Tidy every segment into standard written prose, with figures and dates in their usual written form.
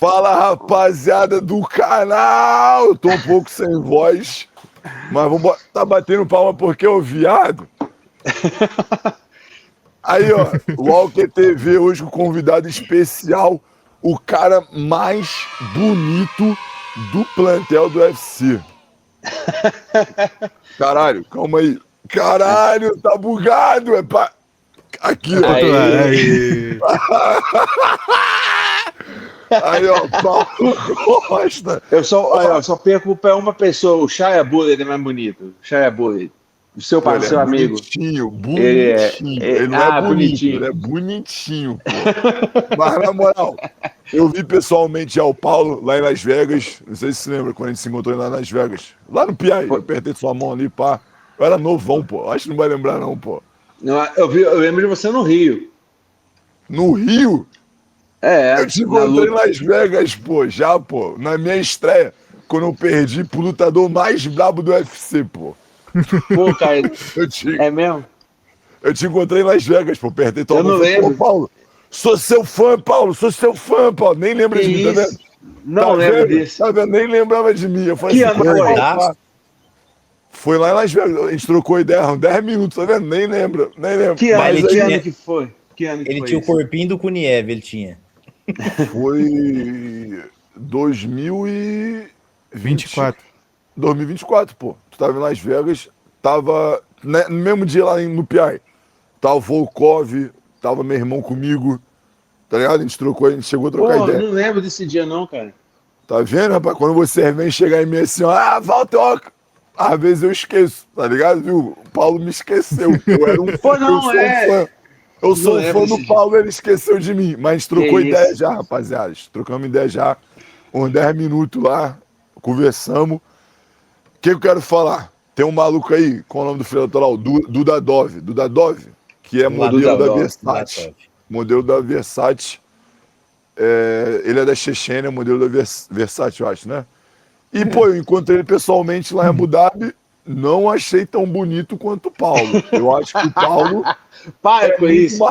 Fala, rapaziada do canal! Eu tô um pouco sem voz, mas vamos tá batendo palma porque o viado. Aí, ó, o Walker TV hoje com convidado especial, o cara mais bonito do plantel do UFC. Caralho, calma aí. Caralho, tá bugado. É pra... Aqui, ó. Aí. Aí, ó, Paulo Costa. Eu só perco pra uma pessoa, o Shia Bullet é mais bonito. Shia Bullet. O seu parceiro amigo. Bonitinho. Ele não é bonito, bonitinho. ele é bonitinho, pô. Mas, na moral, eu vi pessoalmente já o Paulo lá em Las Vegas. Não sei se você lembra quando a gente se encontrou lá em Las Vegas. Lá no PI, eu apertei sua mão ali, pá. Eu era novão, pô. Acho que não vai lembrar, não, pô. Eu lembro de você no Rio. No Rio? É. Eu te encontrei em Las Vegas, pô, já, pô. Na minha estreia, quando eu perdi pro lutador mais brabo do UFC, pô. Pô, cara, é mesmo? Eu te encontrei em Las Vegas, pô, apertei tua mão. Eu não lembro. Pô, Paulo, sou seu fã, Paulo, Paulo. Nem lembra de mim, tá vendo? Não lembro disso. Tá vendo? Nem lembrava de mim. Eu falei Que assim, ano foi? Foi lá em Las Vegas, a gente trocou ideia, 10 minutos, tá vendo? Nem lembro. Que ano que foi? Ele tinha o corpinho do Kuniev, ele tinha. Foi 2024. 2024, pô. Tu tava em Las Vegas, tava no mesmo dia lá no PI. Tava o Volkov, tava meu irmão comigo, tá ligado? A gente chegou a trocar ideia. Não lembro desse dia não, cara. Tá vendo, rapaz? Quando você vem chegar em mim assim, ó, Walter, ó, às vezes eu esqueço, tá ligado, viu? O Paulo me esqueceu. Eu era um fã. Eu sou um fã do Paulo, ele esqueceu de mim. Mas a gente trocou ideia já, rapaziada. Trocamos ideia já. Uns 10 minutos lá, conversamos. O que eu quero falar? Tem um maluco aí, qual é o nome do filho natural? Dudadov, que é modelo da Versace. Modelo da Versace. Ele é da Chechênia, modelo da Versace, eu acho, né? E, pô, eu encontrei ele pessoalmente lá em Abu Dhabi. Não achei tão bonito quanto o Paulo. Eu acho que o Paulo mais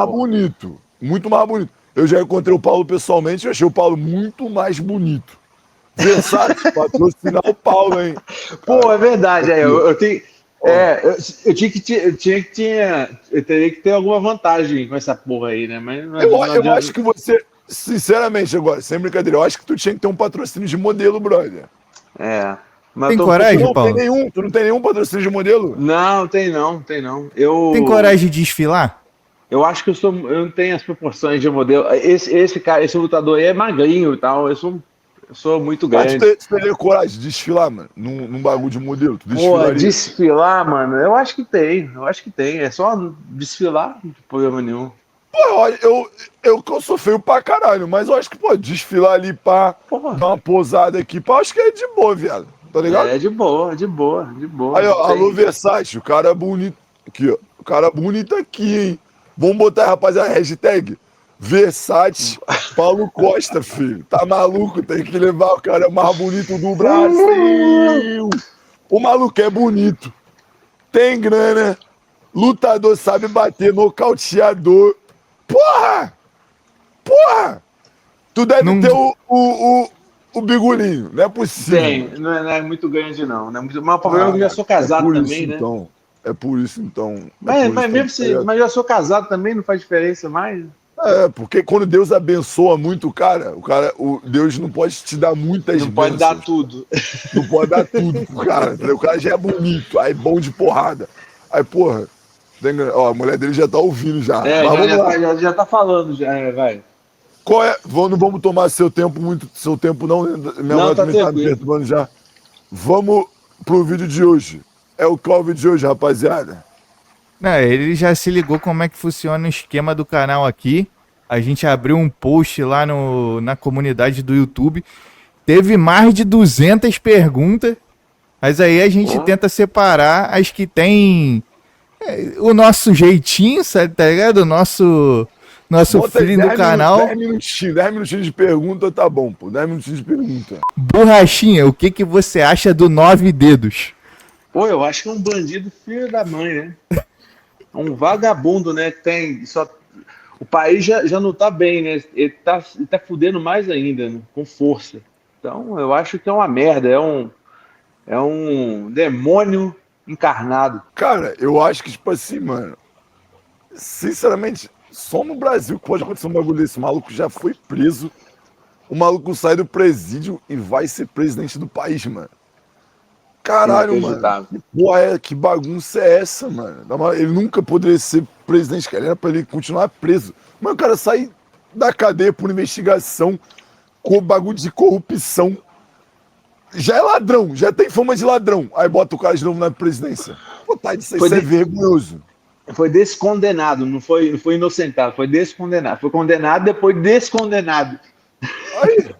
bonito. Muito mais bonito. Eu já encontrei o Paulo pessoalmente e achei o Paulo muito mais bonito. Versace, patrocinar o Paulo, hein? Pô, é verdade. Eu teria que ter alguma vantagem com essa porra aí, né? Mas eu acho que você, sinceramente, agora, sem brincadeira, eu acho que tu tinha que ter um patrocínio de modelo, brother. Mas tem coragem, Paulo? Tu não tem nenhum patrocínio de modelo? Não, tem não. Tem coragem de desfilar? Eu acho que eu não tenho as proporções de modelo. Esse lutador aí é magrinho e tal. Eu sou muito grande. Mas tu teria coragem de desfilar, mano, num bagulho de modelo? Tu desfilar, mano, eu acho que tem. É só desfilar, não tem problema nenhum. Pô, eu sou feio pra caralho, mas eu acho que, pô, desfilar ali pra dar uma posada aqui, pá, acho que é de boa, viado. Tá ligado? É de boa. Aí, ó, alô, Versace, o cara é bonito. Aqui, ó. O cara é bonito aqui, hein? Vamos botar, rapaziada, hashtag Versace Paulo Costa, filho. Tá maluco? Tem que levar o cara mais bonito do Brasil. O maluco é bonito. Tem grana. Lutador sabe bater, nocauteador. Porra! Tu deve ter o bigolinho, não é possível. Tem, não é muito grande, não. Mas o problema é que eu já sou casado também, né? Então. É por isso, então. Mas eu já sou casado também, não faz diferença mais? Porque quando Deus abençoa muito o cara, Deus não pode te dar muitas bênçãos. Não pode dar tudo. Não pode dar tudo pro cara. O cara já é bonito, aí bom de porrada. Aí, porra, a mulher dele já tá ouvindo já. Já tá falando, vai. Qual é? Não vamos tomar seu tempo não. Minha mulher também tá me perturbando já. Vamos pro vídeo de hoje. Qual é o vídeo de hoje, rapaziada? Não, ele já se ligou como é que funciona o esquema do canal aqui. A gente abriu um post lá na comunidade do YouTube. Teve mais de 200 perguntas. Mas aí a gente tenta separar as que tem o nosso jeitinho, sabe, tá ligado? O nosso feeling do canal. 10 minutinhos de pergunta, tá bom, pô. 10 minutinhos de pergunta. Borrachinha, o que você acha do 9 dedos? Pô, eu acho que é um bandido filho da mãe, né? Um vagabundo, né? o país já não tá bem, né? Ele tá fudendo mais ainda, né? Com força. Então, eu acho que é uma merda, é um demônio encarnado. Cara, eu acho que, tipo assim, mano, sinceramente, só no Brasil que pode acontecer um bagulho desse. O maluco já foi preso, o maluco sai do presídio e vai ser presidente do país, mano. Caralho, mano. Inacreditável. Que porra que bagunça é essa, mano? Ele nunca poderia ser presidente, cara. Era pra ele continuar preso. Mas o cara sai da cadeia por investigação com bagulho de corrupção. Já é ladrão, já tem fama de ladrão. Aí bota o cara de novo na presidência. Pô, tá, isso é vergonhoso. Foi descondenado, não foi inocentado, foi descondenado. Foi condenado, depois descondenado. Aí,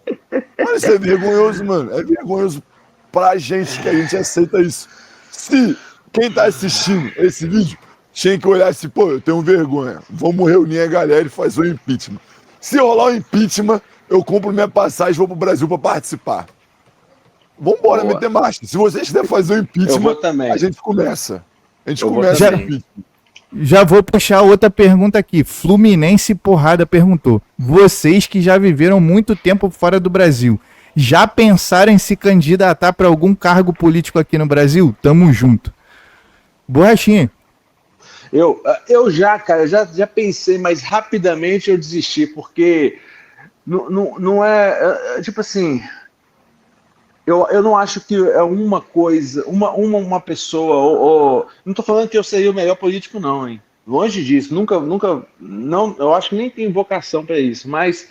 mano, isso é vergonhoso, mano. É vergonhoso pra gente que a gente aceita isso. Se quem tá assistindo esse vídeo tinha que olhar assim, pô, eu tenho vergonha. Vamos reunir a galera e fazer o impeachment. Se rolar o impeachment, eu compro minha passagem e vou pro Brasil pra participar. Vambora, Boa. meter marcha. Se vocês quiserem fazer o Eu impeachment, vou também. a gente começa. A gente Eu vou começa o também. impeachment. Já vou puxar outra pergunta aqui. Fluminense Porrada perguntou: vocês que já viveram muito tempo fora do Brasil, já pensaram em se candidatar para algum cargo político aqui no Brasil? Tamo junto. Borrachinha. Eu já já pensei, mas rapidamente eu desisti, porque não é, tipo assim, eu não acho que é uma coisa, uma pessoa, não tô falando que eu seria o melhor político não, hein? Longe disso, nunca, não, eu acho que nem tenho vocação para isso, mas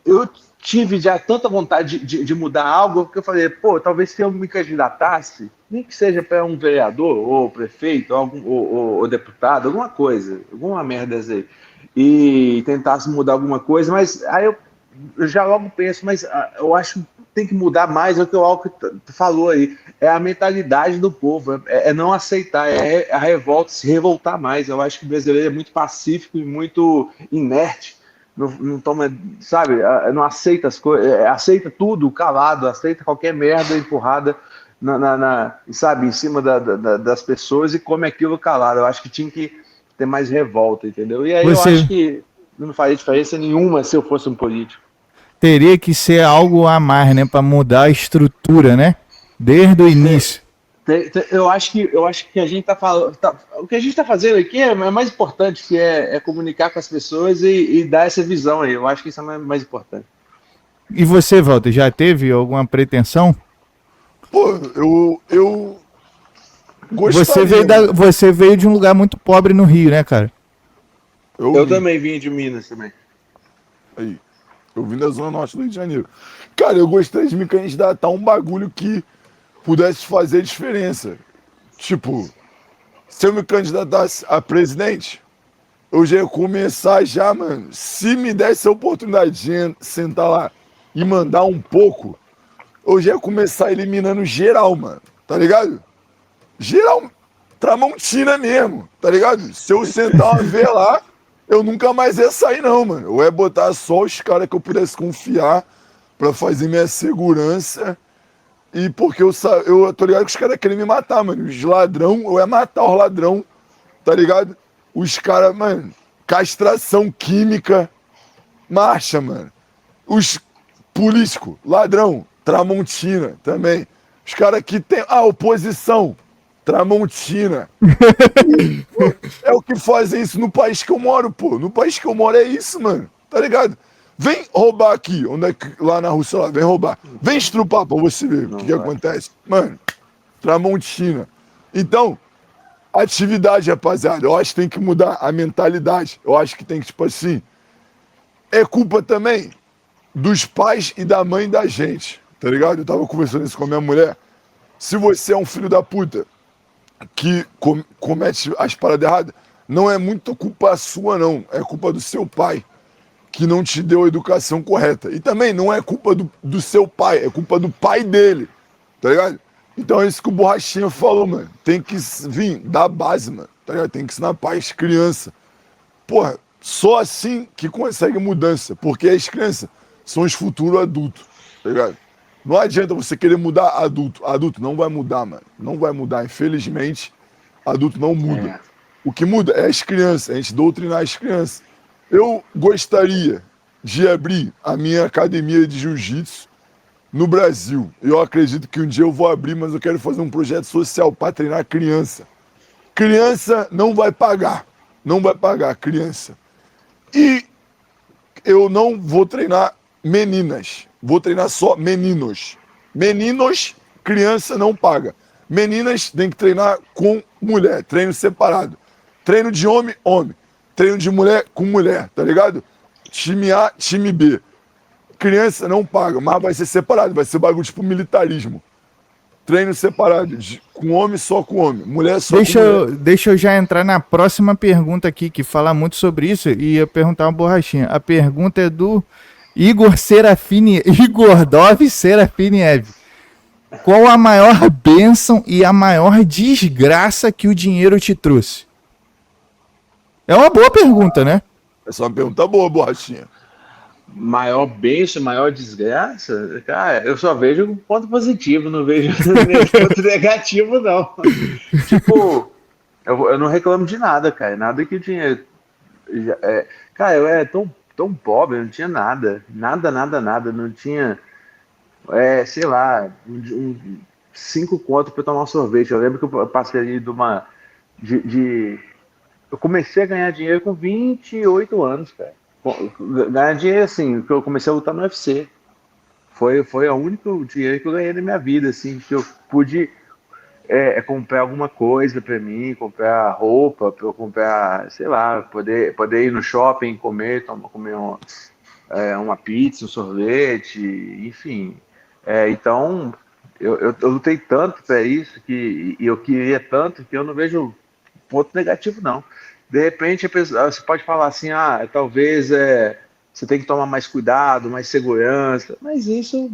eu tive já tanta vontade de mudar algo que eu falei, pô, talvez se eu me candidatasse, nem que seja para um vereador, ou prefeito, ou deputado, alguma coisa, alguma merda aí, e tentasse mudar alguma coisa, mas aí eu já logo penso, mas eu acho que tem que mudar mais, é o que o Alckmin falou aí, é a mentalidade do povo, é não aceitar, é a revolta, se revoltar mais. Eu acho que o brasileiro é muito pacífico e muito inerte, não toma, sabe, não aceita as coisas, aceita tudo calado, aceita qualquer merda empurrada sabe, em cima das pessoas e come aquilo calado. Eu acho que tinha que ter mais revolta, entendeu? E aí eu acho que não faria diferença nenhuma se eu fosse um político. Teria que ser algo a mais, né, para mudar a estrutura, né? Desde o início. Eu acho que a gente tá falando, o que a gente está fazendo aqui é mais importante, que é comunicar com as pessoas e dar essa visão aí. Eu acho que isso é mais importante. E você, Walter, já teve alguma pretensão? Pô, eu gostaria. Você veio de um lugar muito pobre no Rio, né, cara? Eu também vim de Minas também. Aí, eu vim da Zona Norte do Rio de Janeiro. Cara, eu gostaria de me candidatar a um bagulho que pudesse fazer diferença. Tipo, se eu me candidatasse a presidente, eu já ia começar já, mano. Se me desse a oportunidade de sentar lá e mandar um pouco, eu já ia começar eliminando geral, mano. Tá ligado? Geral, Tramontina mesmo, tá ligado? Se eu sentar uma vez lá, eu nunca mais ia sair, não, mano. Eu ia botar só os caras que eu pudesse confiar pra fazer minha segurança. E porque eu tô ligado que os caras querem me matar, mano. Os ladrão, eu ia matar os ladrão, tá ligado? Os caras, mano, castração química, marcha, mano. Os políticos, ladrão, Tramontina também. Os caras que tem oposição, Tramontina. É o que fazem isso no país que eu moro, pô. No país que eu moro é isso, mano. Tá ligado? Vem roubar aqui, onde é que, lá na Rússia, lá, vem roubar. Vem estrupar pra você ver o que acontece. Mano, Tramontina. Então, atividade, rapaziada, eu acho que tem que mudar a mentalidade. Eu acho que tem que, tipo assim, é culpa também dos pais e da mãe da gente, tá ligado? Eu tava conversando isso com a minha mulher. Se você é um filho da puta que comete as paradas erradas, não é muito culpa sua, não. É culpa do seu pai, que não te deu a educação correta. E também não é culpa do seu pai, é culpa do pai dele, tá ligado? Então é isso que o Borrachinha falou, mano. Tem que vir da base, mano, tá ligado? Tem que ensinar pais, criança. Porra, só assim que consegue mudança, porque as crianças são os futuros adultos, tá ligado? Não adianta você querer mudar adulto. Adulto não vai mudar, mano. Não vai mudar, infelizmente. Adulto não muda. O que muda é as crianças, a gente doutrinar as crianças. Eu gostaria de abrir a minha academia de jiu-jitsu no Brasil. Eu acredito que um dia eu vou abrir, mas eu quero fazer um projeto social para treinar criança. Criança não vai pagar. Não vai pagar, criança. E eu não vou treinar meninas. Vou treinar só meninos. Meninos, criança não paga. Meninas tem que treinar com mulher. Treino separado. Treino de homem, homem. Treino de mulher com mulher, tá ligado? Time A, time B. Criança não paga, mas vai ser separado. Vai ser bagulho tipo militarismo. Treino separado. Com homem, só com homem. Mulher, só com mulher. Deixa eu já entrar na próxima pergunta aqui, que fala muito sobre isso, e ia perguntar uma borrachinha. A pergunta é do Igor Dov Serafiniev. Qual a maior bênção e a maior desgraça que o dinheiro te trouxe? É uma boa pergunta, né? Essa é uma pergunta boa, borrachinha. Maior bênção, maior desgraça? Cara, eu só vejo ponto positivo, não vejo ponto negativo, não. Tipo, eu não reclamo de nada, cara. Nada que o dinheiro. Cara, eu era tão pobre, eu não tinha nada. Nada. Não tinha, sei lá, 5 contos pra eu tomar um sorvete. Eu lembro que eu passei ali de uma. Eu comecei a ganhar dinheiro com 28 anos, cara. Ganhar dinheiro, assim, que eu comecei a lutar no UFC. Foi o único dinheiro que eu ganhei na minha vida, assim, que eu pude comprar alguma coisa pra mim, comprar roupa, pra eu comprar, sei lá, poder ir no shopping, comer uma pizza, um sorvete, enfim. Então, eu lutei tanto pra isso, e eu queria tanto, que eu não vejo ponto negativo, não. De repente, você pode falar assim, talvez você tem que tomar mais cuidado, mais segurança, mas isso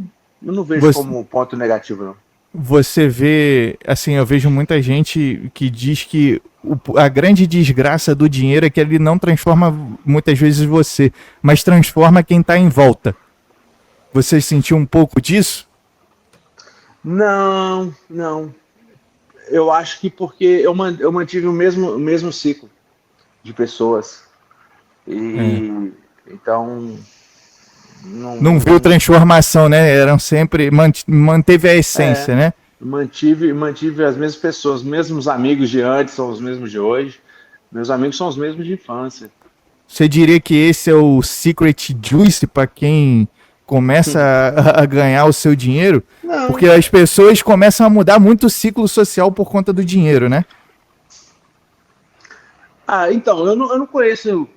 eu não vejo como ponto negativo, não. Você vê, assim, eu vejo muita gente que diz que a grande desgraça do dinheiro é que ele não transforma muitas vezes você, mas transforma quem está em volta. Você sentiu um pouco disso? Não. Eu acho que porque eu mantive o mesmo ciclo de pessoas. E então não viu transformação, né? Eram sempre manteve a essência, né? Mantive as mesmas pessoas, os mesmos amigos de antes são os mesmos de hoje. Meus amigos são os mesmos de infância. Você diria que esse é o secret juice para quem começa a ganhar o seu dinheiro? Não. Porque as pessoas começam a mudar muito o ciclo social por conta do dinheiro, né? Então, eu não conheço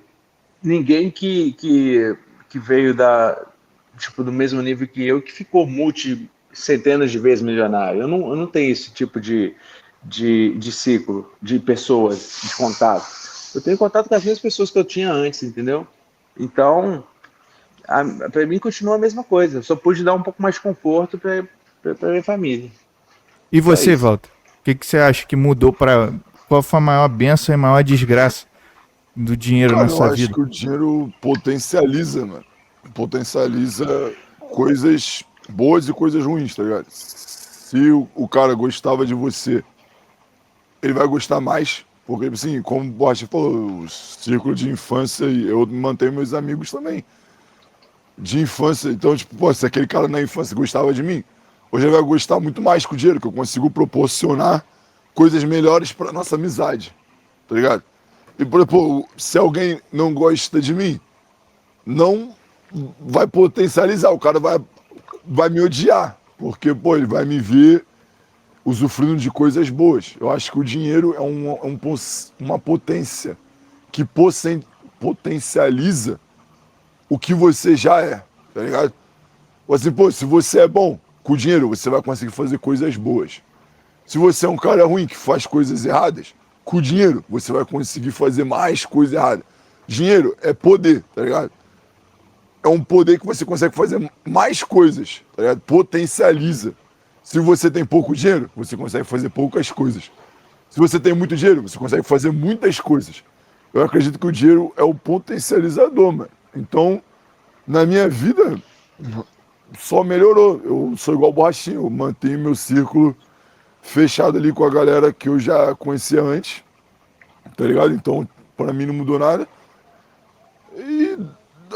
ninguém que veio do mesmo nível que eu, que ficou centenas de vezes milionário. Eu não tenho esse tipo de ciclo de pessoas, de contato. Eu tenho contato com as mesmas pessoas que eu tinha antes, entendeu? Então, para mim continua a mesma coisa. Eu só pude dar um pouco mais de conforto para minha família. E você, Walter? O que você acha que mudou para... Qual foi a maior bênção e a maior desgraça do dinheiro na sua vida? Eu acho que o dinheiro potencializa, mano. Potencializa coisas boas e coisas ruins, tá ligado? Se o cara gostava de você, ele vai gostar mais. Porque, assim, como o Borges falou, o círculo de infância, eu mantenho meus amigos também. De infância. Então, tipo, se aquele cara na infância gostava de mim, hoje ele vai gostar muito mais com o dinheiro, que eu consigo proporcionar coisas melhores pra nossa amizade, tá ligado? E, por exemplo, se alguém não gosta de mim, não vai potencializar, o cara vai me odiar, porque, ele vai me ver usufruindo de coisas boas. Eu acho que o dinheiro é uma potência que potencializa o que você já é, tá ligado? Assim, se você é bom com o dinheiro, você vai conseguir fazer coisas boas. Se você é um cara ruim que faz coisas erradas, com o dinheiro você vai conseguir fazer mais coisas erradas. Dinheiro é poder, tá ligado? É um poder que você consegue fazer mais coisas, tá ligado? Potencializa. Se você tem pouco dinheiro, você consegue fazer poucas coisas. Se você tem muito dinheiro, você consegue fazer muitas coisas. Eu acredito que o dinheiro é o potencializador, mano. Então, na minha vida, só melhorou. Eu sou igual borrachinha, eu mantenho meu círculo fechado ali com a galera que eu já conhecia antes, tá ligado? Então, pra mim não mudou nada. E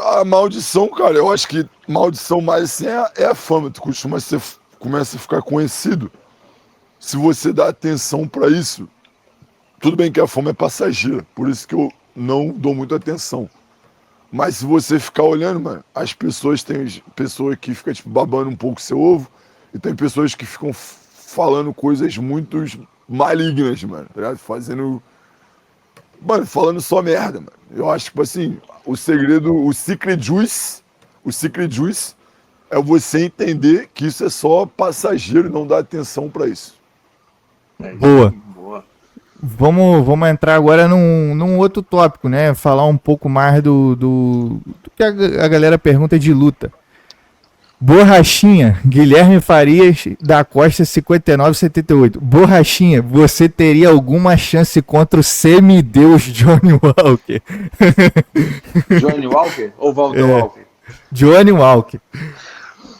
A maldição, cara, eu acho que maldição mais assim é a fama. Tu começa a ficar conhecido. Se você dá atenção pra isso, tudo bem que a fama é passageira, por isso que eu não dou muita atenção. Mas se você ficar olhando, mano, as pessoas tem pessoas que ficam tipo, babando um pouco seu ovo, e tem pessoas que ficam falando coisas muito malignas, mano, tá ligado? Falando só merda, mano. Eu acho, tipo assim, o segredo, o secret juice é você entender que isso é só passageiro e não dar atenção pra isso. Boa. Vamos entrar agora num outro tópico, né? Falar um pouco mais do que a galera pergunta de luta. Borrachinha, Guilherme Farias da Costa 5978. Borrachinha, você teria alguma chance contra o semideus Johnny Walker? Johnny Walker ou Walter Walker? Johnny Walker.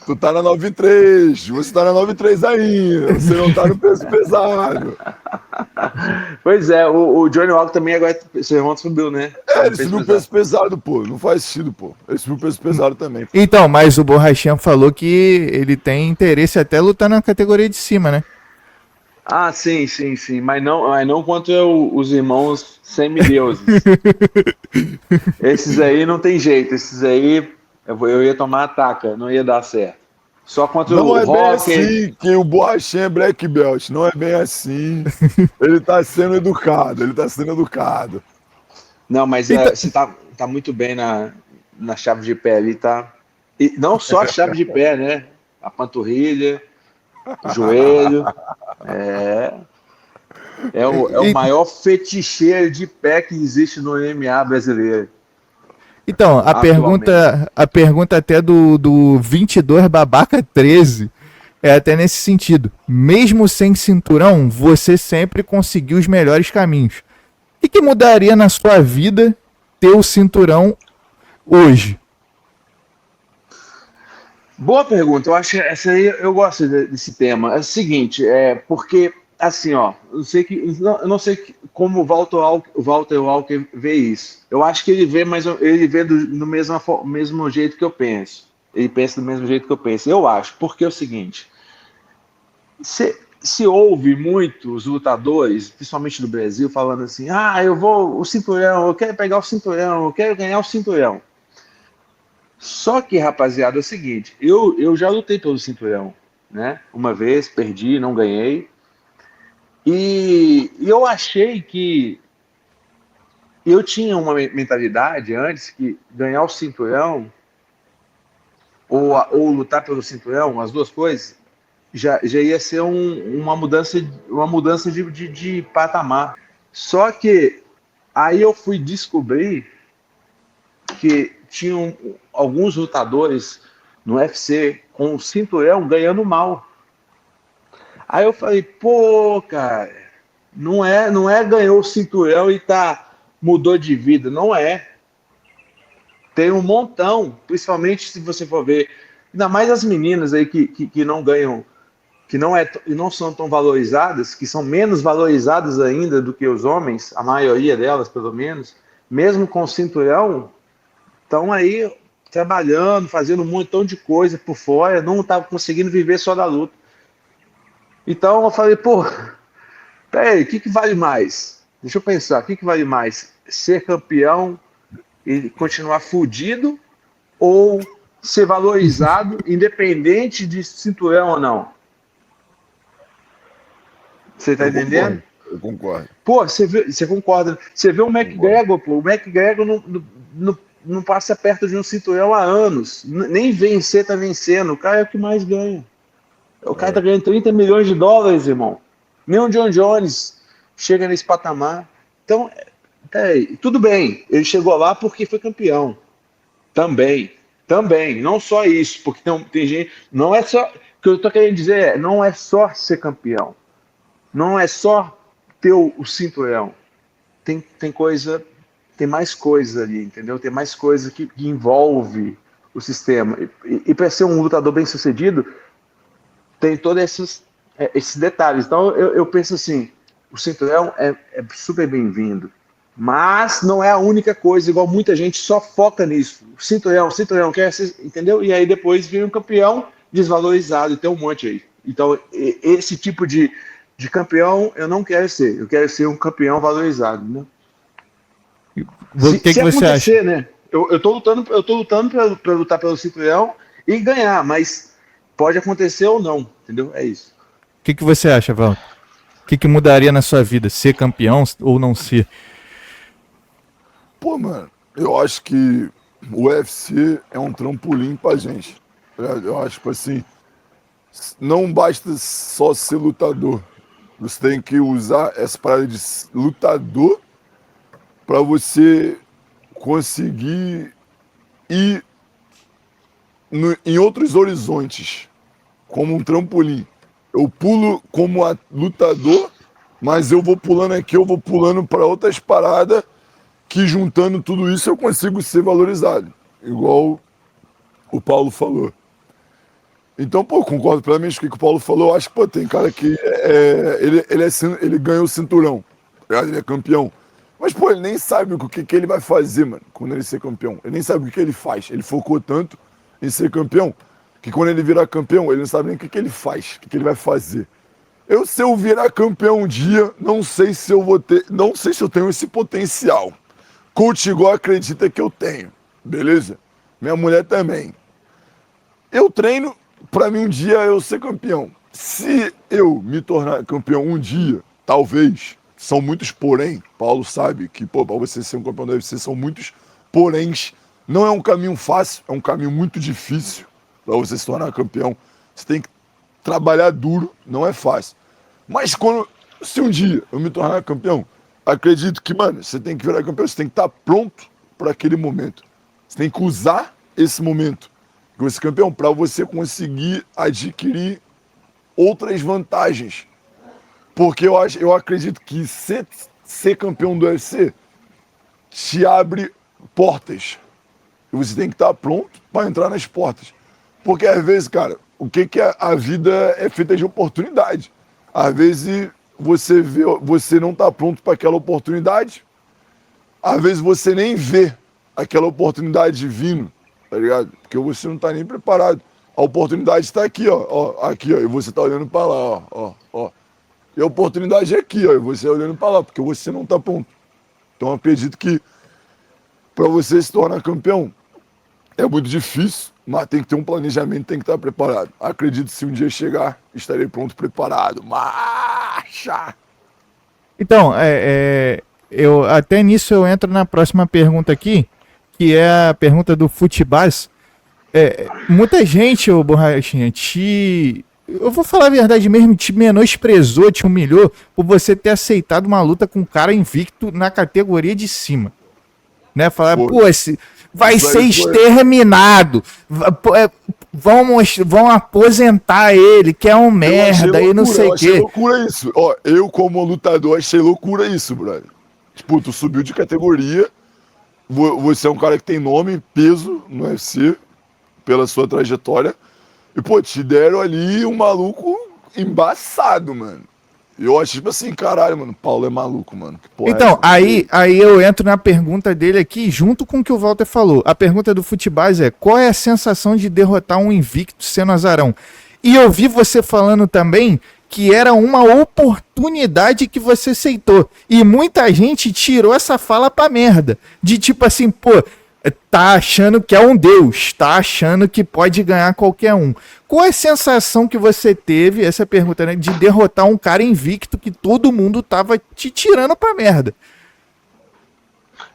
Tu tá na 93, você tá na 93 ainda, você não tá no peso pesado. Pois é, o Johnny Walker também agora subiu, né? Ele subiu o peso pesado, pô, não faz sentido, pô. Ele subiu o peso pesado também. Então, mas o Borrachinha falou que ele tem interesse até lutar na categoria de cima, né? Ah, sim, mas não contra os irmãos semideuses. Esses aí não tem jeito, esses aí eu ia tomar ataca, não ia dar certo. Só contra não o é Rock. bem assim que o Borrachinha é black belt, não é bem assim. Ele tá sendo educado, Não, mas você tá muito bem na chave de pé ali, tá? E não só a chave de pé, né? A panturrilha, o joelho. É o maior feticheiro de pé que existe no MMA brasileiro. Então, a pergunta até do 22 babaca 13 é até nesse sentido. Mesmo sem cinturão, você sempre conseguiu os melhores caminhos. O que mudaria na sua vida ter o cinturão hoje? Boa pergunta. Eu acho que essa aí eu gosto desse tema. É o seguinte, porque assim, ó, eu não sei como o Walter Walker vê isso. Eu acho que ele vê do mesmo jeito que eu penso. Ele pensa do mesmo jeito que eu penso. Eu acho, porque é o seguinte: se ouve muitos lutadores, principalmente no Brasil, falando assim: o cinturão, eu quero pegar o cinturão, eu quero ganhar o cinturão. Só que, rapaziada, é o seguinte: eu já lutei pelo cinturão, né? Uma vez, perdi, não ganhei. E eu achei que eu tinha uma mentalidade antes que ganhar o cinturão ou lutar pelo cinturão, as duas coisas, já ia ser uma mudança de patamar. Só que aí eu fui descobrir que tinham alguns lutadores no UFC com o cinturão ganhando mal. Aí eu falei, pô, cara, não é ganhou o cinturão e mudou de vida, não é. Tem um montão, principalmente se você for ver, ainda mais as meninas aí que não ganham, que não são tão valorizadas, que são menos valorizadas ainda do que os homens, a maioria delas pelo menos, mesmo com o cinturão, estão aí trabalhando, fazendo um montão de coisa por fora, não estavam conseguindo viver só da luta. Então eu falei, pô, peraí, o que vale mais? Deixa eu pensar, o que vale mais? Ser campeão e continuar fudido ou ser valorizado, independente de cinturão ou não? Você tá entendendo? Eu concordo. Pô, você concorda. Você vê o McGregor, pô, o McGregor não passa perto de um cinturão há anos. Nem vencer tá vencendo. O cara é o que mais ganha. O cara tá ganhando 30 milhões de dólares, irmão. Nem o John Jones chega nesse patamar. Então, tudo bem. Ele chegou lá porque foi campeão. Também. Não só isso. Porque tem gente... Não é só... O que eu tô querendo dizer não é só ser campeão. Não é só ter o cinturão. Tem coisa... Tem mais coisa ali, entendeu? Tem mais coisa que envolve o sistema. E para ser um lutador bem sucedido... tem todos esses detalhes. Então eu penso assim, o cinturão é super bem-vindo, Mas não é a única coisa, igual muita gente só foca nisso. Cinturão, quer ser, entendeu? E aí depois vira um campeão desvalorizado, e tem um monte aí. Então, esse tipo de campeão eu não quero ser. Eu quero ser um campeão valorizado, né? O que você acha? Né? Eu tô lutando para lutar pelo cinturão e ganhar, mas pode acontecer ou não, entendeu? É isso. O que você acha, Val? O que mudaria na sua vida? Ser campeão ou não ser? Pô, mano, eu acho que o UFC é um trampolim pra gente. Eu acho que, assim, não basta só ser lutador. Você tem que usar essa parada de lutador pra você conseguir ir em outros horizontes, como um trampolim. Eu pulo como lutador, mas eu vou pulando aqui, eu vou pulando para outras paradas que, juntando tudo isso, eu consigo ser valorizado. Igual o Paulo falou. Então, pô, concordo plenamente com o que o Paulo falou. Eu acho que, pô, tem cara que ele ganhou o cinturão, ele é campeão. Mas, pô, ele nem sabe o que ele vai fazer, mano, quando ele ser campeão. Ele nem sabe o que ele faz. Ele focou tanto em ser campeão que quando ele virar campeão, ele não sabe nem o que ele faz, o que ele vai fazer. Se eu virar campeão um dia, não sei se eu tenho esse potencial. Coach igual acredita que eu tenho, beleza? Minha mulher também. Eu treino pra mim um dia eu ser campeão. Se eu me tornar campeão um dia, talvez, são muitos porém, Paulo sabe que, pô, pra você ser um campeão da UFC são muitos poréns. Não é um caminho fácil, é um caminho muito difícil pra você se tornar campeão. Você tem que trabalhar duro, não é fácil. Mas se um dia eu me tornar campeão, acredito que, mano, você tem que virar campeão, você tem que estar pronto para aquele momento. Você tem que usar esse momento, esse campeão, para você conseguir adquirir outras vantagens. Porque eu acredito que ser campeão do UFC te abre portas. E você tem que estar pronto para entrar nas portas. Porque às vezes, cara, o que a vida é feita de oportunidade. Às vezes você não está pronto para aquela oportunidade. Às vezes você nem vê aquela oportunidade vindo, tá ligado? Porque você não está nem preparado. A oportunidade está aqui, aqui, e você está olhando para lá, ó. E a oportunidade é aqui, e você olhando para lá, porque você não está pronto. Então eu acredito que para você se tornar campeão é muito difícil, mas tem que ter um planejamento, tem que estar preparado. Acredito que se um dia chegar, estarei pronto, preparado. Marcha! Então, até nisso eu entro na próxima pergunta aqui, que é a pergunta do Futebas. Muita gente, ô Borrachinha, eu vou falar a verdade mesmo, te menosprezou, te humilhou por você ter aceitado uma luta com um cara invicto na categoria de cima. Né? Falar, vai ser exterminado, vão aposentar ele, que é um merda, e não sei o quê. Eu achei loucura isso. Eu, como lutador, achei loucura isso, brother. Tipo, tu subiu de categoria, você é um cara que tem nome, peso no UFC, pela sua trajetória, e, pô, te deram ali um maluco embaçado, mano. Eu acho, tipo assim, caralho, mano, Paulo é maluco, mano. Então, aí eu entro na pergunta dele aqui, junto com o que o Walter falou. A pergunta do Futebas é, qual é a sensação de derrotar um invicto sendo azarão? E eu vi você falando também que era uma oportunidade que você aceitou. E muita gente tirou essa fala pra merda. De tipo assim, pô, tá achando que é um deus, tá achando que pode ganhar qualquer um. Qual é a sensação que você teve, essa pergunta, né, de derrotar um cara invicto que todo mundo tava te tirando pra merda?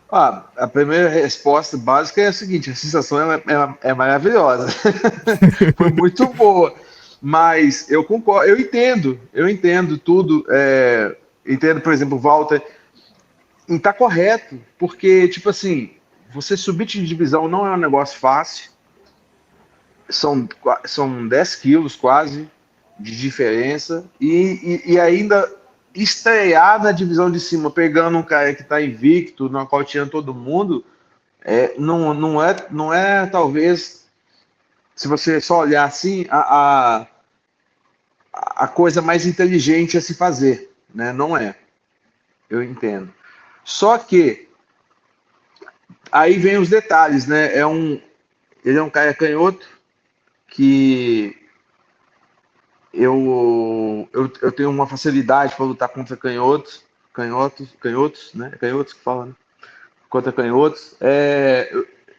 A primeira resposta básica é a seguinte, a sensação é maravilhosa. Foi muito boa. Mas eu concordo, eu entendo tudo. Entendo, por exemplo, o Walter, e tá correto, porque, tipo assim, você subir de divisão não é um negócio fácil. São 10 quilos quase de diferença. E ainda estrear na divisão de cima, pegando um cara que tá invicto, nocauteando todo mundo, não é talvez, se você só olhar assim, a coisa mais inteligente a se fazer, né? Não é. Eu entendo. Só que aí vem os detalhes, né? Ele é um cara canhoto que eu tenho uma facilidade para lutar contra canhotos, né? Canhotos que falam, né? Contra canhotos.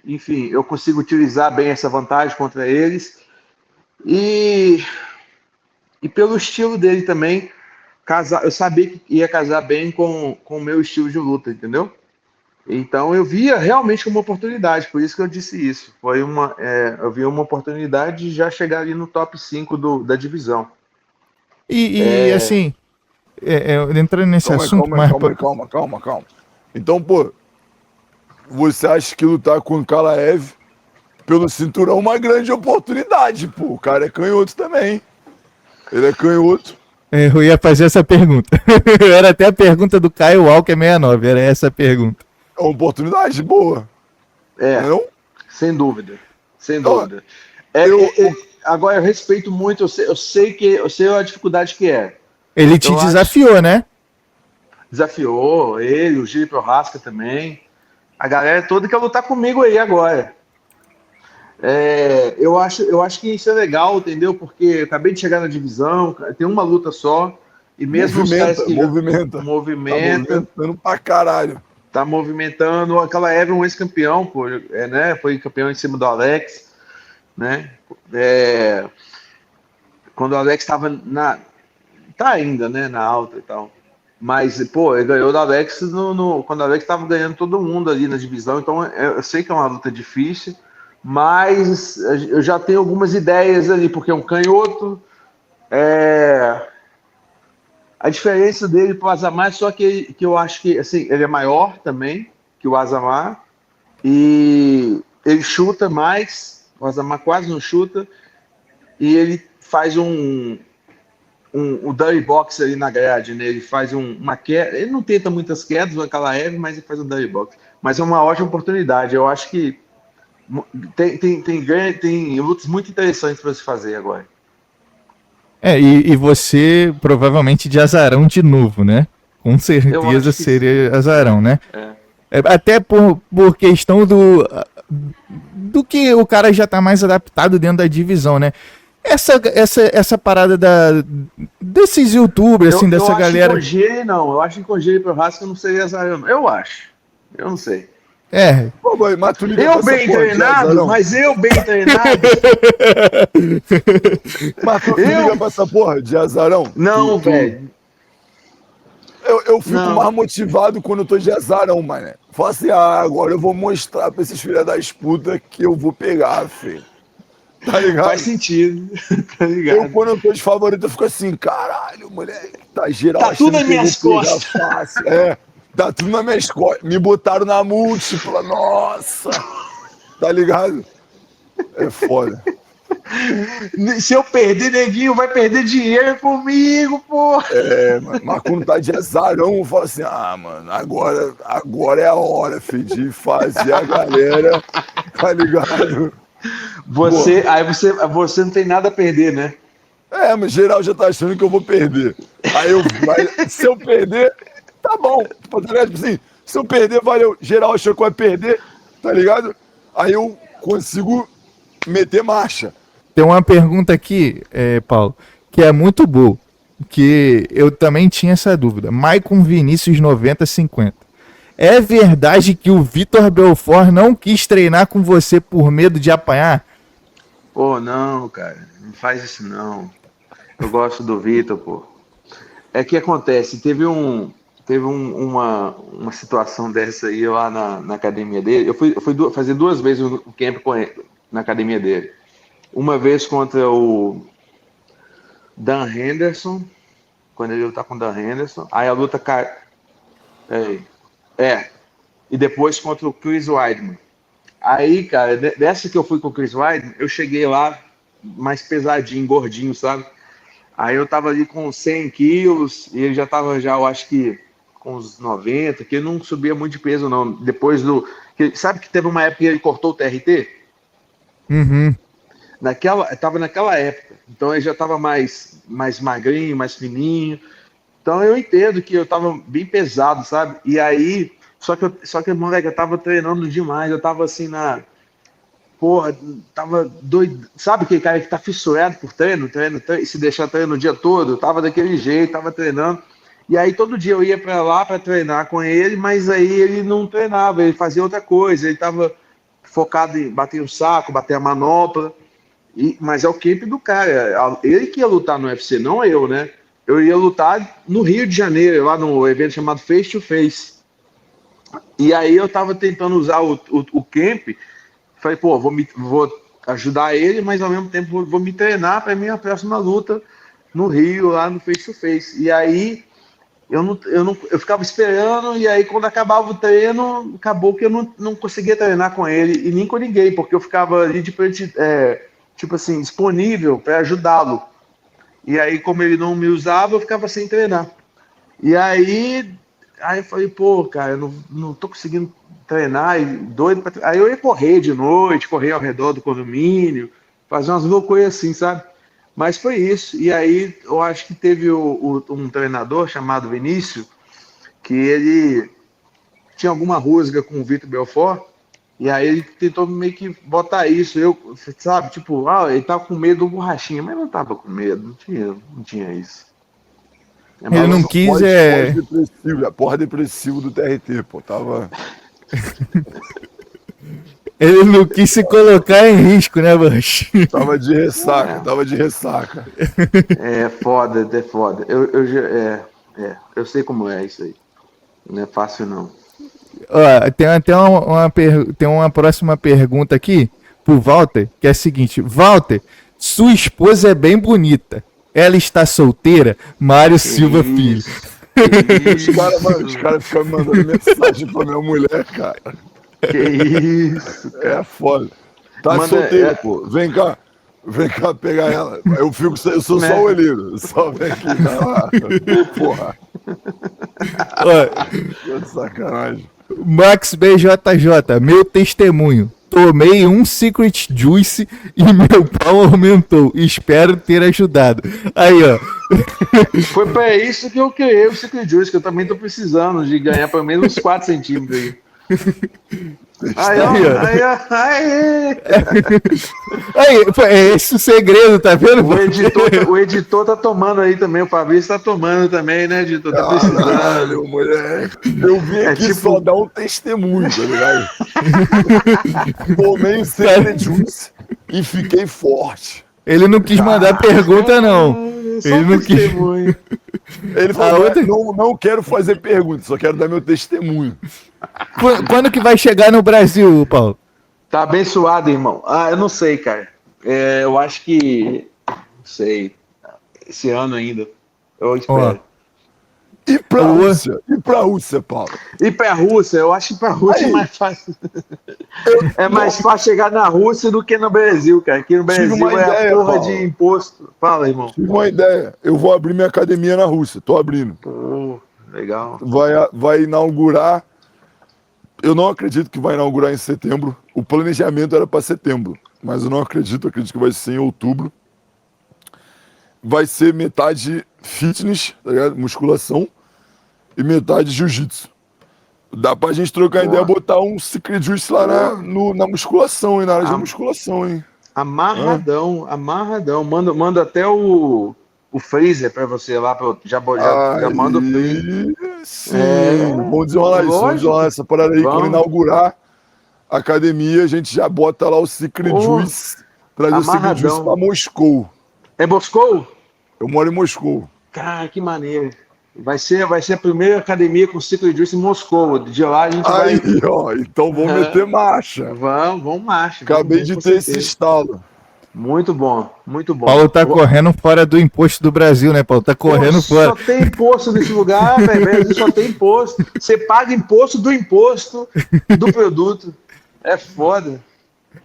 Enfim, eu consigo utilizar bem essa vantagem contra eles. E pelo estilo dele também, eu sabia que ia casar bem com o meu estilo de luta, entendeu? Então eu via realmente como uma oportunidade, por isso que eu disse isso. Eu vi uma oportunidade de já chegar ali no top 5 da divisão. E assim, entrando nesse assunto, calma. Então, pô, você acha que lutar com o Kalaev pelo cinturão é uma grande oportunidade, pô. O cara é canhoto também. Ele é canhoto. Eu ia fazer essa pergunta. Era até a pergunta do Caio Walker 69, era essa a pergunta. É uma oportunidade boa. Não? Sem dúvida. Agora eu respeito muito, eu sei a dificuldade que é. Ele te desafiou, né? Desafiou, ele, o Gil Prohaska também. A galera toda quer lutar comigo aí agora. Eu acho que isso é legal, entendeu? Porque eu acabei de chegar na divisão, tem uma luta só, e mesmo os caras que movimenta. Tá movimentando pra caralho. Tá movimentando. Aquela Eva é um ex-campeão, pô, né? Foi campeão em cima do Alex, né? Quando o Alex estava tá ainda, né? Na alta e tal. Mas, pô, ele ganhou do Alex quando o Alex estava ganhando todo mundo ali na divisão. Então, eu sei que é uma luta difícil, mas eu já tenho algumas ideias ali, porque é um canhoto. A diferença dele para o Azamar é só que eu acho que assim, ele é maior também que o Azamar e ele chuta mais. O Azamar quase não chuta e ele faz um dirty box ali na grade, né? Ele faz uma queda. Ele não tenta muitas quedas, o Kalaev, mas ele faz um dirty box. Mas é uma ótima oportunidade. Eu acho que tem lutas muito interessantes para se fazer agora. E você provavelmente de azarão de novo, né? Com certeza seria azarão, né? Até por questão do que o cara já tá mais adaptado dentro da divisão, né? Essa parada desses youtubers, assim, dessa galera. Eu acho que com Giri pro Rasca não seria azarão. Eu não sei. Pô, boy, mas tu liga eu bem treinado, mas eu bem treinado. Mas tu liga pra essa porra de azarão? Não, velho. Eu fico mais motivado quando eu tô de azarão, mano. Fala assim, agora eu vou mostrar pra esses filhos das putas que eu vou pegar, filho. Tá ligado? Faz sentido, tá ligado? Eu, quando eu tô de favorito, eu fico assim, caralho, moleque, tá geral. Tá tudo nas minhas costas. Fácil. Tá tudo nas minhas costas. Me botaram na múltipla, nossa. Tá ligado? É foda. Se eu perder, neguinho, vai perder dinheiro comigo, pô. Mas quando tá de azarão, eu falo assim, mano, agora é a hora, filho, de fazer a galera, tá ligado? Você não tem nada a perder, né? Mas geral já tá achando que eu vou perder. Se eu perder, tá bom. Tipo assim, se eu perder, valeu. Geral achou que vai perder, tá ligado? Aí eu consigo meter marcha. Tem uma pergunta aqui, Paulo, que é muito boa, que eu também tinha essa dúvida. Maicon Vinícius 9050. É verdade que o Vitor Belfort não quis treinar com você por medo de apanhar? Pô, não, cara. Não faz isso, não. Eu gosto do Vitor, pô. É que acontece, teve uma situação dessa aí lá na academia dele. Eu fui fazer 2 vezes o camp com ele, na academia dele. Uma vez contra o Dan Henderson, quando ele lutar com o Dan Henderson. Aí a luta cai. E depois contra o Chris Weidman. Aí, cara, dessa que eu fui com o Chris Weidman, eu cheguei lá mais pesadinho, gordinho, sabe? Aí eu tava ali com 100 quilos e ele já tava, eu acho que com uns 90, que ele não subia muito de peso, não. Depois sabe que teve uma época que ele cortou o TRT? Uhum. Tava naquela época. Então ele já tava mais magrinho, mais fininho. Então eu entendo que eu tava bem pesado, sabe? E aí Só que, moleque, eu tava treinando demais, eu tava assim porra, tava doido. Sabe aquele cara que tá fissurado por treino, se deixar treino o dia todo? Eu tava daquele jeito, tava treinando. E aí todo dia eu ia pra lá pra treinar com ele, mas aí ele não treinava, ele fazia outra coisa, ele tava focado em bater o saco, bater a manopla. Mas é o camp do cara. Ele que ia lutar no UFC, não eu, né? Eu ia lutar no Rio de Janeiro, lá no evento chamado Face to Face. E aí eu tava tentando usar o camp. Falei, pô, vou ajudar ele, mas ao mesmo tempo vou me treinar para minha próxima luta no Rio, lá no Face to Face. E aí eu ficava esperando, e aí quando acabava o treino, acabou que eu não conseguia treinar com ele e nem com ninguém, porque eu ficava ali tipo assim, disponível para ajudá-lo. E aí, como ele não me usava, eu ficava sem treinar. E aí eu falei, pô, cara, eu não tô conseguindo treinar, e doido pra Aí eu ia correr de noite, correr ao redor do condomínio, fazer umas loucuras assim, sabe? Mas foi isso. E aí eu acho que teve um treinador chamado Vinícius, que ele tinha alguma rusga com o Vitor Belfort, e aí ele tentou meio que botar isso. Eu, sabe, tipo, ele tava com medo do Borrachinha, mas não tava com medo, não tinha isso. Ele não quis, Pós-depressivo do TRT, pô, tava... Ele não quis se colocar em risco, né, Bush? Tava de ressaca. É foda. Eu sei como é isso aí. Não é fácil, não. Ó, tem até tem uma próxima pergunta aqui pro Walter, que é a seguinte: Walter, sua esposa é bem bonita. Ela está solteira? Mário Silva Filho. Os caras ficam me mandando mensagem pra minha mulher, cara. Que isso, cara. É foda. Tá solteira, pô. Vem cá pegar ela. Eu sou só o olheiro. Só vem aqui, tá? Porra. Ó, Que sacanagem. Max BJJ, meu testemunho. Tomei um Secret Juice e meu pau aumentou. Espero ter ajudado. Aí, ó. Foi pra isso que eu criei o Secret Juice, que eu também tô precisando de ganhar pelo menos uns 4 centímetros aí. Aí, é esse o segredo, tá vendo? O editor tá tomando aí também, o Fabrício tá tomando também, né, editor? Tá precisando. Caralho, moleque. Eu vim aqui só dar um testemunho, tá ligado? Tomei o Secret Juice e fiquei forte. Ele não quis mandar pergunta, não. Ele não quis. Ele falou, não quero fazer pergunta, só quero dar meu testemunho. Quando que vai chegar no Brasil, Paulo? Tá abençoado, irmão. Eu não sei, cara. Eu acho que... Não sei. Esse ano ainda. Eu espero. E pra Rússia, Paulo? E pra Rússia? Eu acho que pra Rússia é mais fácil. É mais fácil chegar na Rússia do que no Brasil, cara. Aqui no Brasil a porra Paulo. De imposto. Fala, irmão. Tive uma ideia. Eu vou abrir minha academia na Rússia. Tô abrindo. Legal. Vai inaugurar. Eu não acredito que vai inaugurar em setembro. O planejamento era para setembro, mas eu não acredito que vai ser em outubro. Vai ser metade fitness, tá ligado? Musculação, e metade jiu-jitsu. Dá pra gente trocar ideia, botar um Secret Juice lá na musculação, hein? Na área de musculação, hein? Amarradão. Manda até o freezer pra você lá, já manda o freezer. Sim, vamos desenrolar essa parada aí. Quando inaugurar a academia, a gente já bota lá o Secret Juice, trazer o Secret Juice pra Moscou. É Moscou? Eu moro em Moscou. Cara, que maneiro. Vai ser a primeira academia com Secret Juice em Moscou. De lá a gente vai... Ó, então vamos meter marcha. Vamos marcha. Acabei de ter esse estalo. Muito bom. Paulo tá correndo fora do imposto do Brasil, né, Paulo? Tá correndo fora. Só tem imposto nesse lugar, velho. Só tem imposto. Você paga imposto do produto. É foda.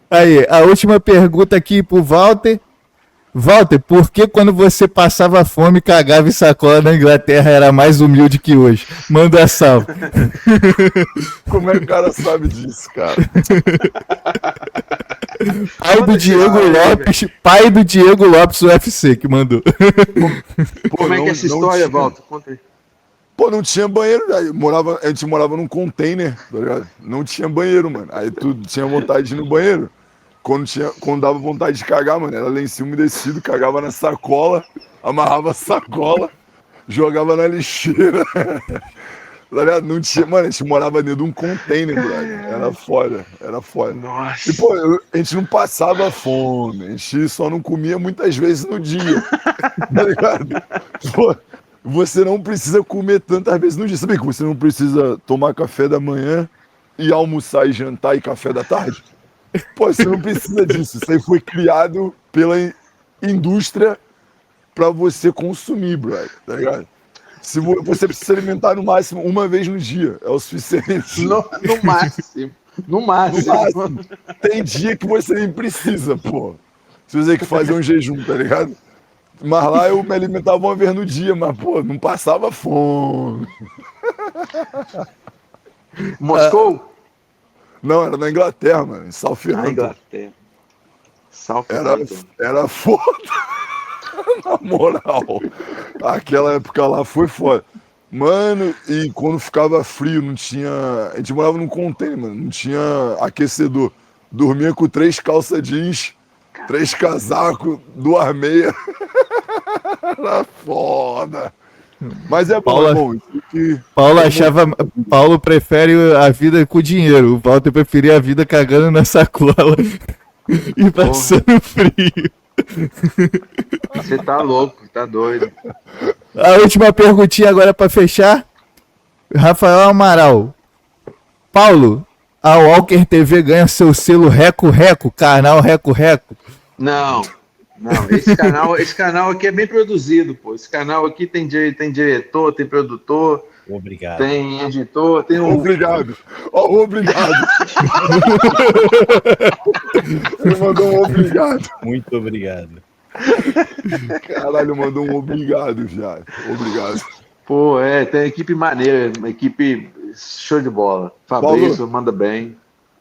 Aí, a última pergunta aqui pro Walter. Walter, por que quando você passava fome, cagava em sacola na Inglaterra era mais humilde que hoje? Manda salve. Como é que o cara sabe disso, cara? Pai do Diego Lopes UFC que mandou. Como é que é essa história, Walter? Conta aí. Pô, não tinha banheiro, aí a gente morava num container, tá ligado? Não tinha banheiro, mano. Aí tu tinha vontade de ir no banheiro. Quando dava vontade de cagar, mano, era lencinho umedecido, cagava na sacola, amarrava a sacola, jogava na lixeira. Tá ligado? Não tinha, mano, a gente morava dentro de um container, brother. Era foda, era foda. Nossa. E, pô, a gente não passava fome, a gente só não comia muitas vezes no dia. Tá ligado? Pô, você não precisa comer tantas vezes no dia. Sabe que você não precisa tomar café da manhã e almoçar e jantar e café da tarde? Pô, você não precisa disso. Isso aí foi criado pela indústria pra você consumir, brother. Tá ligado? Se você precisa se alimentar no máximo uma vez no dia, é o suficiente. No máximo. No máximo. Tem dia que você nem precisa, pô. Se você tem que fazer um jejum, tá ligado? Mas lá eu me alimentava uma vez no dia, mas, pô, não passava fome. Moscou? Não, era na Inglaterra, mano, em Southampton. Inglaterra. Era foda. Na moral. Aquela época lá foi foda. Mano, e quando ficava frio, não tinha. A gente morava num container, mano, não tinha aquecedor. Dormia com 3 calças jeans, 3 casacos, 2 meias. Era foda. Mas é bom, é bom. Paulo prefere a vida com dinheiro. O Walter preferia a vida cagando na sacola e passando frio. Você tá louco, tá doido. A última perguntinha agora pra fechar. Rafael Amaral. Paulo, a Walker TV ganha seu selo Reco Reco, canal Reco Reco? Não, esse canal aqui é bem produzido, pô. Esse canal aqui tem diretor, tem produtor, Obrigado. tem editor, tem um. Obrigado. Ó, obrigado. Ele mandou um obrigado. Muito obrigado. Caralho, mandou um obrigado já. Obrigado. Pô, tem equipe maneira, uma equipe show de bola. Fabrício, Paulo, manda bem.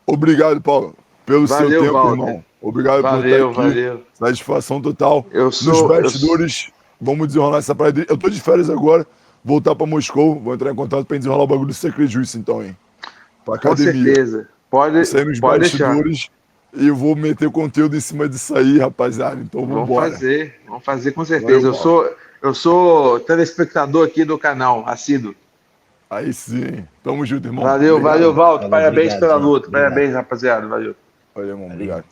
Obrigado, Paulo, pelo Valeu, seu tempo, Walter. irmão. Obrigado por Valeu, estar aqui. valeu. Satisfação total. Nos bastidores, vamos desenrolar essa parada. Eu tô de férias agora, voltar pra Moscou, vou entrar em contato pra desenrolar o bagulho do Secret Juice, então, hein? Pra Com academia. certeza. Pode Sair nos deixar. bastidores e eu vou meter conteúdo em cima disso aí, rapaziada. Então vamos embora. Vamos fazer com certeza. Eu sou telespectador aqui do canal, assíduo. Aí sim. Tamo junto, irmão. Valeu, Obrigado. valeu, Walter. Parabéns obrigado, pela gente. luta. Obrigado. Parabéns, rapaziada. Valeu. Valeu, irmão. Obrigado.